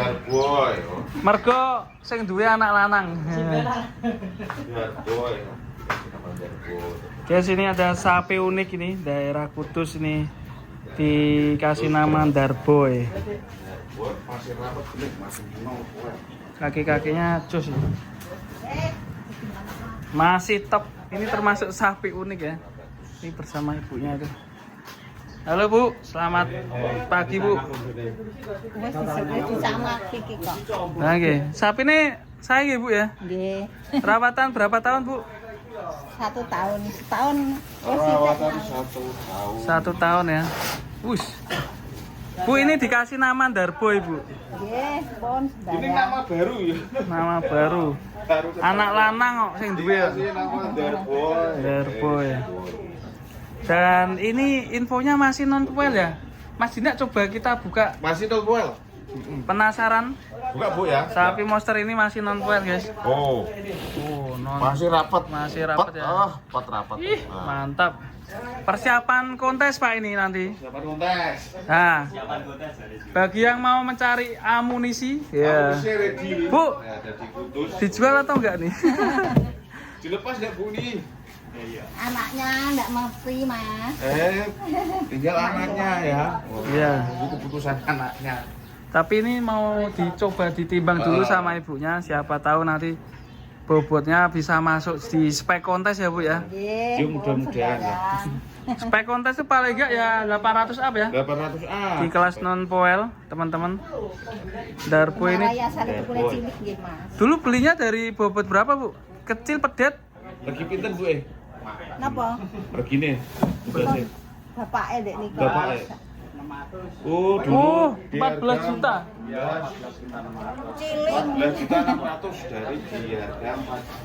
Darboy. Mergo sing duwe anak lanang. Darboy. Guys, ini ada sapi unik ini, daerah Kudus ini. Dikasih nama Darboy. Masih rapat kulit, masih mau Poel. Kaki-kakinya cus ini. Masih top. Ini termasuk sapi unik ya. Ini bersama ibunya itu. Halo Bu, selamat pagi Bu. Oke, sapi ini saya Bu ya. Perawatan berapa tahun Bu? 1 tahun, setahun. Perawatan 1 tahun. 1 tahun ya. Wush. Bu, ini dikasih nama Darboy Bu. Ini nama baru ya. Nama baru. Anak lanang kok sing duwe. Dikasih nama Darboy. Darboy. Dan ini infonya masih non Poel ya. Mas Dina coba kita buka. Masih non Poel. Penasaran? Buka Bu ya. Sapi monster ini masih non Poel guys. Oh. Non. Masih rapat. Masih rapat ya. Pot rapat. Ih, mantap. Persiapan kontes Pak ini nanti. Siapa kontes? Nah, bagi yang mau mencari amunisi, ya. Bu, dijual atau enggak nih? Dilepas enggak Bu nih? Anaknya enggak ngerti Mas. Tinggal anaknya ya. Iya. Itu keputusan anaknya. Tapi ini mau dicoba ditimbang dulu sama ibunya, siapa tahu nanti bobotnya bisa masuk di spek kontes ya Bu ya. Ya mudah-mudahan ya. Spek kontes itu paling enggak ya 800 up ya. 800 A. Di kelas non Poel, teman-teman. Darboy ini. Dulu belinya dari bobot berapa Bu? Kecil pedet. Lagi pinten Bu Napa? Begini. Bapake Dek niku. Bapake. Oh, dulu 14 juta. Ya, Cilik. 14 juta 600 dari dia.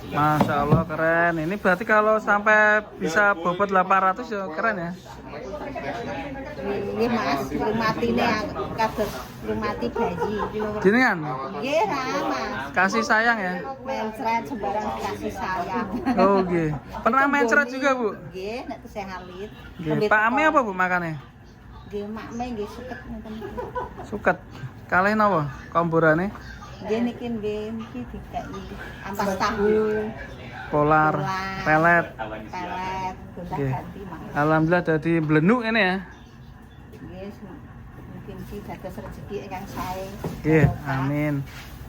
Masya Allah keren. Ini berarti kalau sampai bisa bobot 800 ya keren ya. Nggih Mas, rumatine kados rumati bayi. Gini kan? Nggih Mas. Kasih sayang ya. Mencret sembarang kasih sayang. Oh nggih. Pernah mencret juga Bu? Nggih, nek tesih alit. Nggih. Pak Ame apa Bu makannya? Nggih, makme nggih suket ngoten. Suket. Kalih napa? Komborane? Nggih niki dikai ampas tahu. Polar, pelet. Pelet, Oke. ganti Mas. Alhamdulillah jadi blenuk ini ya. Nggih, mungkin iki dados rezeki ingkang sae. Nggih, amin.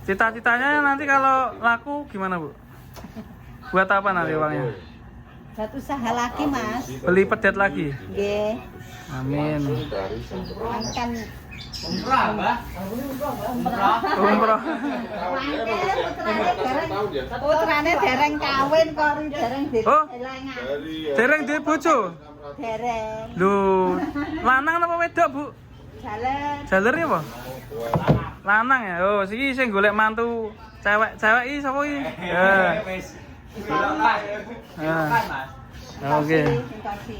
Cita-citanya nanti kalau laku gimana Bu? Buat apa nanti uangnya? Buat usaha lagi Mas. Beli pedet lagi? Nggih. Amin. Kan Umrah, Mbak. Umroh. Putrane dereng kawin kok dereng Oh. diselengan. Dereng duwe bojo? Dereng. Lho, lanang apa wedok, Bu? Jalan. Jaler apa? Lanang ya. Oh, siki sing golek mantu cewek-cewek iki sapa iki? Ya. Oke.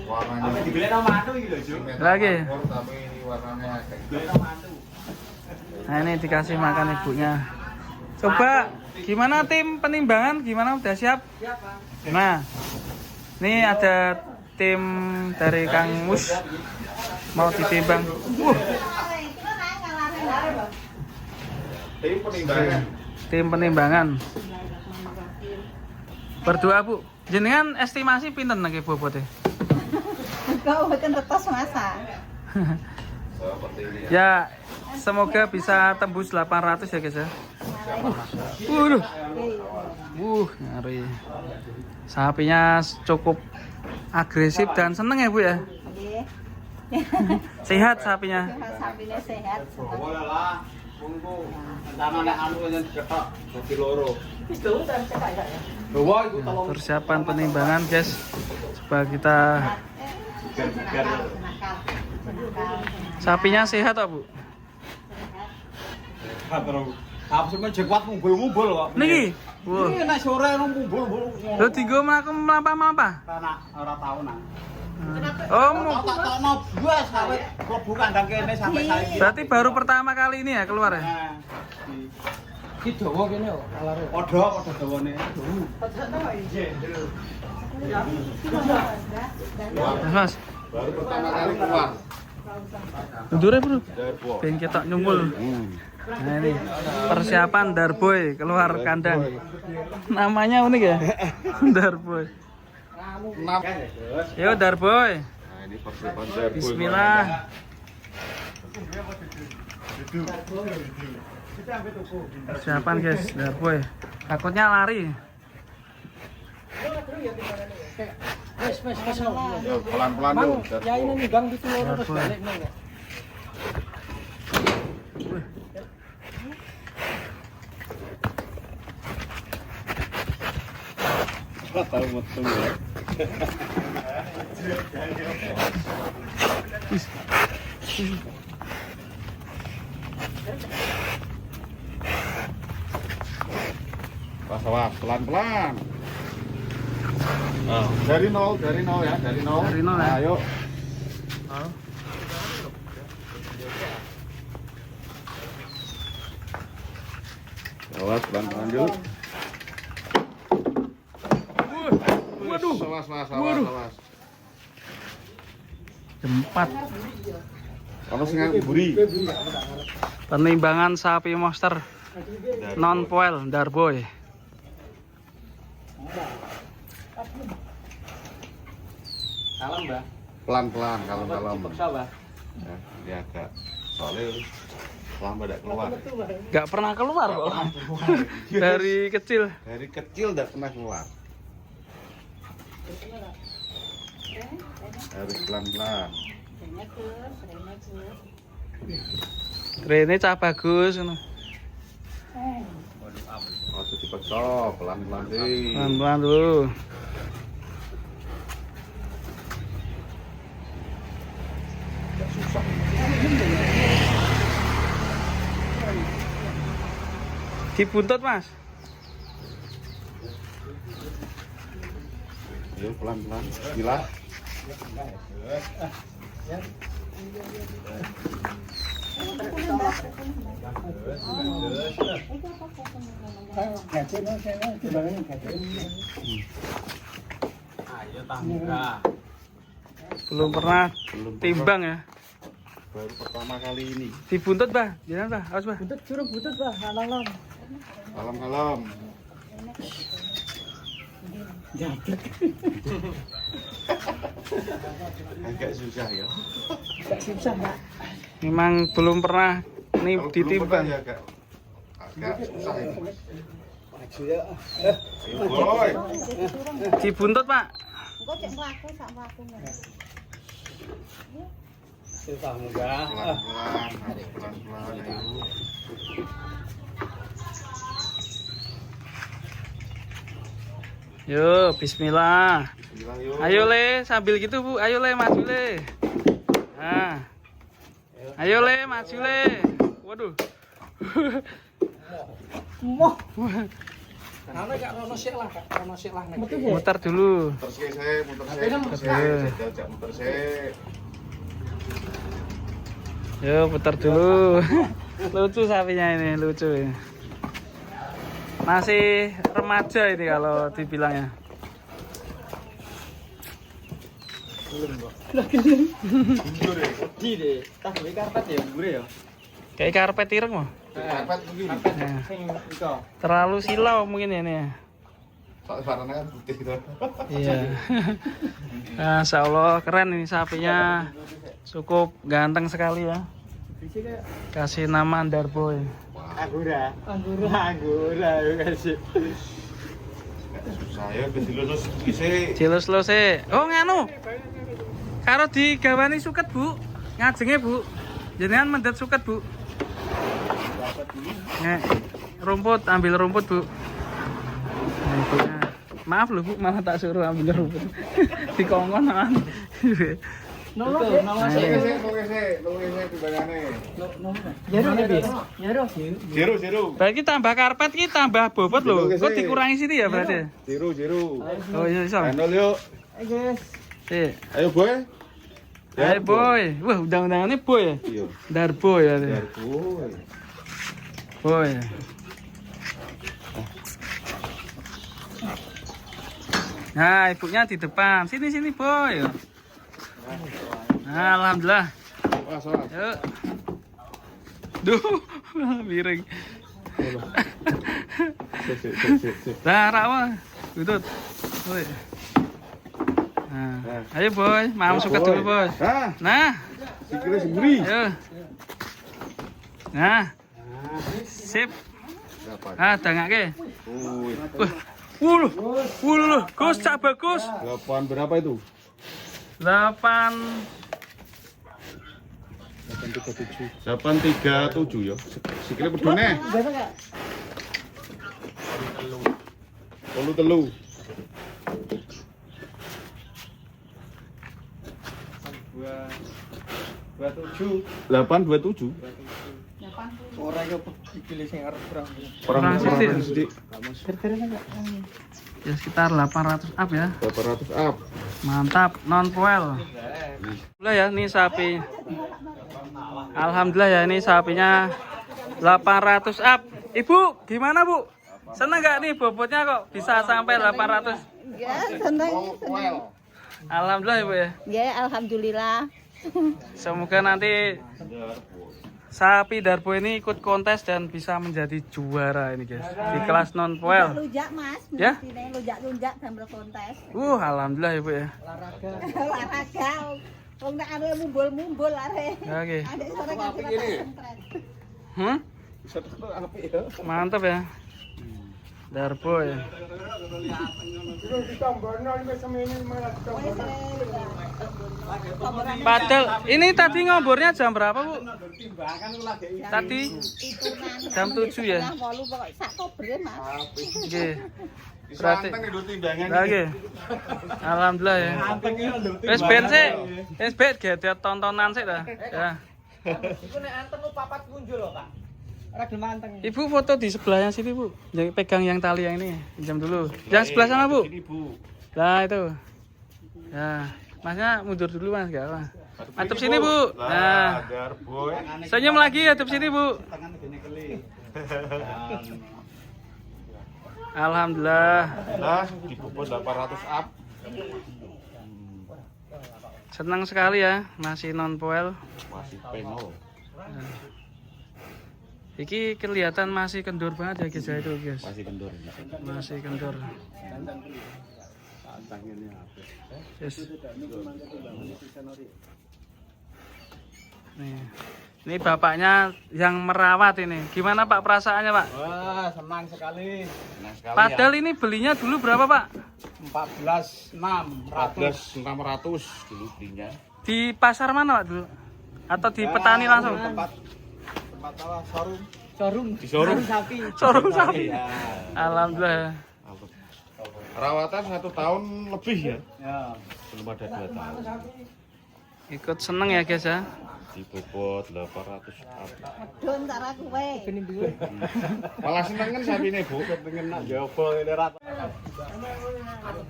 Warnanya Dibeli sama mantu iki lho, Ju. Lagi. tapi ini warnanya kayak Dibeli sama mantu. Nah, ini dikasih makan ibunya. Coba gimana tim penimbangan? Gimana udah siap? Nah, ini ada tim dari Kang Mus mau ditimbang. tim penimbangan. Tim penimbangan. Berdoa Bu. Jenengan estimasi pinten nggih bobotnya? Kau mboten tetes masa. Seperti ini ya. Ya, semoga bisa tembus 800 ya guys ya. Waduh. Ngeri. Sapinya cukup agresif dan seneng ya Bu ya. Nggih. Sehat sapinya. Sapine sehat. Boleh lah. Tunggu. Antara nek anu yang diketok dadi loro. Bawa iku tolong. Persiapan penimbangan guys. Coba kita. Sapinya sehat tak Bu? Terus. Apa sih jekuat ngumpul-ngumpul kok. Niki. Wah. Iki nek sore ngumpul-ngumpul. Lho dienggo mlampah-mlampah. Anak ora tau nang. Oh, Tak tokno buas sampe klebu kandang kene sampe saiki. berarti baru pertama kali ini ya keluar ya? Nah, iki dawa kene kok alare. Padha dawane. Mas, Baru pertama kali keluar. mundur ya Bro. Darboy. Ben ketok nyumpul. Nah ini persiapan Darboy keluar kandang. Namanya unik ya, Darboy. Yo Darboy. Nah, ini persiapan Darboy. Bismillah. Persiapan guys, Darboy. Takutnya lari. Yo, pelan-pelan dulu. Ya ini nih gang gitu loh terus Darboy. balik nih. Tahu betul ya. Awas, pelan-pelan. Dari nol ya, dari nol. Dari nol ya. Ayo. Oh. Awas, pelan-pelan dulu. Waduh. Awas. Waduh. Jempat. Kalau sengaja buri. Penimbangan sapi monster non Poel Darboy. Salam, Mbak. Pelan-pelan, kalem-kalem. Sawah. Ya, dia agak soalnya lama tidak keluar. Gak pernah keluar kok. Dari kecil. Dari kecil tidak pernah keluar. Harus pelan-pelan. Rene cah bagus ngono. Oh, dipaksa, pelan-pelan sih. Pelan-pelan dulu. Gak susah. Dibuntut, Mas. Ayo pelan-pelan. Gila. Ayo tangga. Belum pernah timbang ya. Baru pertama kali ini. Dibuntut, Bah. Jangan, Bah. Awas, Bah. Butut suruh butut, Bah. Halang. Kalem-kalem. Agak susah ya. Gak susah, Mbak. Memang belum pernah nih Kalau belum ditimbang. pernah ya agak susah ini. Maju ya. Ayo boy. Dibuntut, Pak. Engko cek mlaku sak mlaku. Susah enggak? Pelan-pelan, harus pelan-pelan. Ayo. Yo, bismillah. Bismillah, yuk. Ayo Le, sambil gitu Bu. Ayo Le, maju Le. Nah. Ayo Le, maju Le. Waduh. Moh. Ana gak rono sik lah, Kak. Rono sik lah nek. Muter dulu. Muter saya, muter saya. Yo, putar dulu. Lucu sapinya ini, lucu ini. Masih remaja ini kalau dibilangnya. Di deh. Tak beli karpet ya, gure ya. Kayak karpet ireng mah. Karpet begini. Nah, Sing iko. terlalu silau mungkin ya ini ya. Soalnya warnanya kan putih gitu. Iya. Masya Allah, keren ini sapinya. Cukup ganteng sekali ya. Kasih nama Darboy. Anggura kasih. Susah ya, dilulus isi. Jelas lo sih. Oh nganu. Karo digawani suket Bu. Ngajenge Bu. Jenengan mendet suket Bu. Nek rumput, ambil rumput Bu. Nah, ibunya. Maaf loh Bu, malah tak suruh ambil rumput. Dikongkon kan. Nolong Zero. Berarti tambah karpet ini tambah bobot loh. Kok dikurangi sini ya berarti? Zero. Oh iya bisa. Endol yuk. guys. Sih. Ayo boy. Ayo boy. Wah, undang-undangannya boy ya. Iya. Darboy ya. Boy. Boy. Nah, ibunya di depan. Sini boy. Nah, alhamdulillah. Wah, soal. Yuk. Duh, Miring. Nah, rawa. Tutut. Woi. Nah, ayo boy, mam suka dulu boy. Nah, sikile semburi. ayo. Nah, sip. Ah, dangake. Wuluh, Gus, cak bagus. 8 berapa itu? 837 ya. Sikile pedone. Telu. 827. Ora yo dipilih sing arep Kurang sedikit. Ya sekitar 800 up ya. 800 up. Mantap, non poel. Alhamdulillah ya, ini sapi. Alhamdulillah ya, ini sapinya 800 up. Ibu, gimana Bu? Seneng nggak nih bobotnya kok bisa sampai 800? Ya, seneng. Alhamdulillah Ibu ya. Ya, alhamdulillah. Semoga nanti sapi Darbo ini ikut kontes dan bisa menjadi juara ini guys di kelas non poel. Lujak Mas, Ya? lujak damel kontes. Alhamdulillah Ibu ya. Olahraga. Wong nek anu mumbul-mumbul are. Oke. Adek sore ngasih sentret. Mantap ya. Darbo ya. Padahal ini tadi ngombornya jam berapa Bu? Tadi jam 7 ya. Oke. Berarti lagi. Alhamdulillah ya. Wes ben sih. Wes bet gede tontonan sih dah. Ya. Iku nek anteng papat kunjul lho, Pak. Ora gelem anteng. Ibu foto di sebelahnya sini Bu. Yang pegang yang tali yang ini. Pinjam dulu. Yang sebelah sana Bu. Nah itu. Ya. Masnya mundur dulu Mas, enggak apa. Mantap sini Bu. Nah. Senyum lagi mantap sini Bu. Alhamdulillah. Nah, di bobot 800 up. Senang sekali ya, masih non poel. Masih penol. Iki kelihatan masih kendur banget ya guys ya itu guys. Masih kendor. Masih kendur. Yes. Ini bapaknya yang merawat ini. Gimana Pak perasaannya Pak? Wah, senang sekali. Padahal ini belinya dulu berapa Pak? 14.600 dulu belinya. Di pasar mana Pak dulu? Atau di petani langsung? Tempat showroom. Di showroom sapi. Showroom sapi. Alhamdulillah. Perawatan 1 tahun lebih ya. Ya. Belum ada 2 tahun. Ikut seneng ya guys ya. Di bobot 800 up. Don tak ra kowe. Malah seneng kan sapi ini Bu. Pengen nak jowo ngene ra.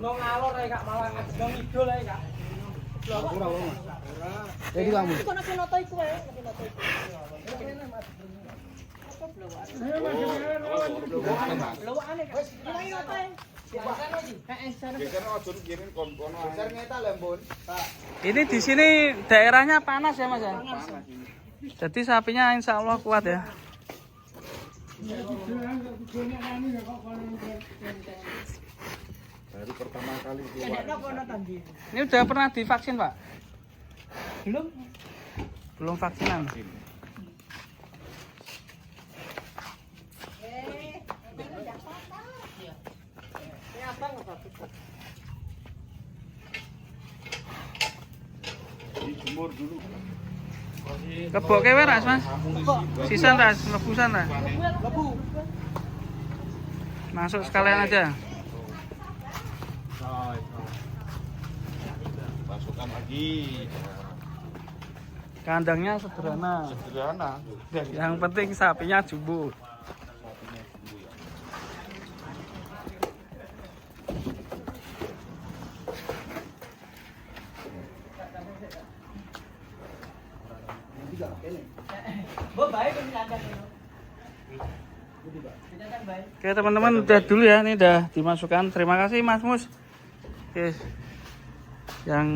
No ngalor ae Kak, malah no ngidul ae Kak. Ora. Jadi kamu. Kono noto iku wae, noto iku. Lowakane Kak. Nang noto ae. Ini di sini daerahnya panas ya Mas ya? Jadi sapinya insya Allah kuat ya. Baru pertama kali Ini udah pernah divaksin Pak? Belum. Belum vaksinan. dijemur dulu. Kebok kewe ras Mas? Sisan ras, lebusan ras. Masuk sekalian aja. Masukkan lagi. Kandangnya sederhana. Sederhana. Yang penting sapinya jumbo. Oke teman-teman, udah dulu ya, ini udah dimasukkan. Terima kasih Mas Mus. Oke, yang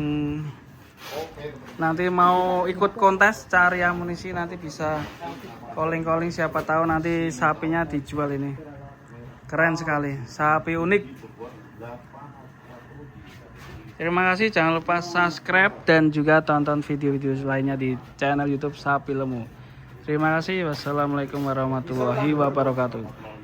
nanti mau ikut kontes cari amunisi nanti bisa calling siapa tahu nanti sapinya dijual ini. Keren sekali, sapi unik. Terima kasih, jangan lupa subscribe dan juga tonton video-video lainnya di channel YouTube Sapi Lemu. Terima kasih, wassalamualaikum warahmatullahi wabarakatuh.